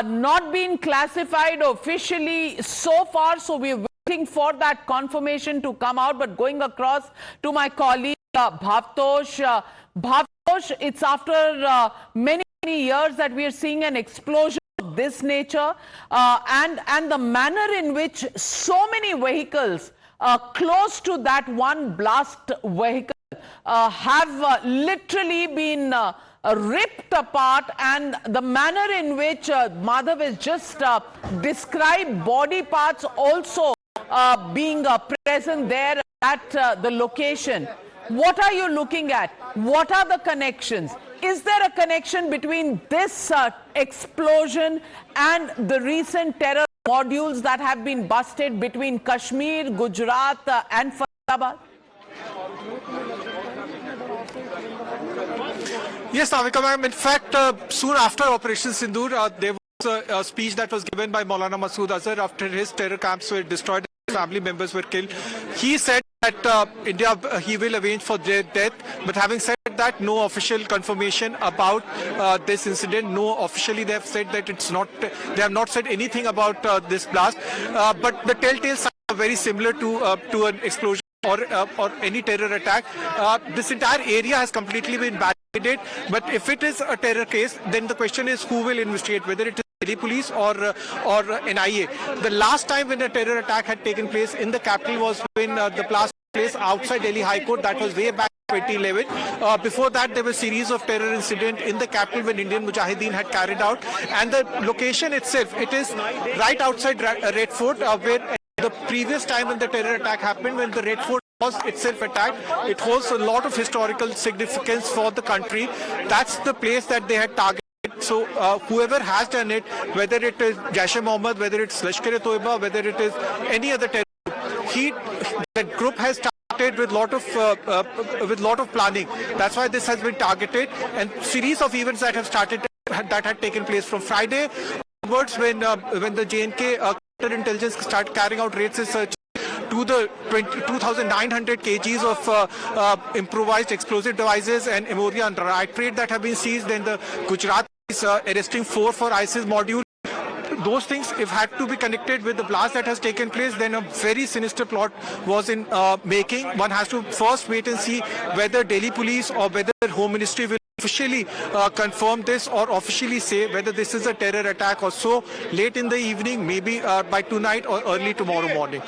not been classified officially so far, so we're waiting for that confirmation to come out. But going across to my colleague Bhavtosh. Bhavtosh, it's after many years that we are seeing an explosion of this nature, and the manner in which so many vehicles close to that one blast vehicle have literally been ripped apart, and the manner in which Madhav has just described body parts also being present there at the location. What are you looking at? What are the connections? Is there a connection between this explosion and the recent terror modules that have been busted between Kashmir, Gujarat and Faridabad? Yes, Navika ma'am. In fact, soon after Operation Sindoor, there was a speech that was given by Maulana Masood Azhar after his terror camps were destroyed, family members were killed. He said that India, he will arrange for their death. But having said that, no official confirmation about this incident. No, officially they have said that it's not. They have not said anything about this blast. But the telltale signs are very similar to an explosion or any terror attack. This entire area has completely been barricaded. But if it is a terror case, then the question is who will investigate, whether it is Delhi police or NIA. The last time when a terror attack had taken place in the capital was when the blast took place outside Delhi High Court. That was way back in 2011. Before that, there were a series of terror incidents in the capital when Indian Mujahideen had carried out. And the location itself, it is right outside Red Fort, where the previous time when the terror attack happened, when the Red Fort was itself attacked, it holds a lot of historical significance for the country. That's the place that they had targeted. So whoever has done it, whether it is Jaish-e-Mohammed, whether it's Lashkar-e-Toiba, whether it is any other terror group, that group has started with lot of planning. That's why this has been targeted, and series of events that have started that had taken place from Friday onwards when the J&K counterintelligence started carrying out raids and search to the 2,900 kgs of improvised explosive devices and ammonia and nitrate that have been seized. Then the Gujarat is arresting 4 for ISIS module. Those things, if had to be connected with the blast that has taken place, then a very sinister plot was in making. One has to first wait and see whether Delhi police or whether Home Ministry will officially confirm this or officially say whether this is a terror attack or so late in the evening, maybe by tonight or early tomorrow morning.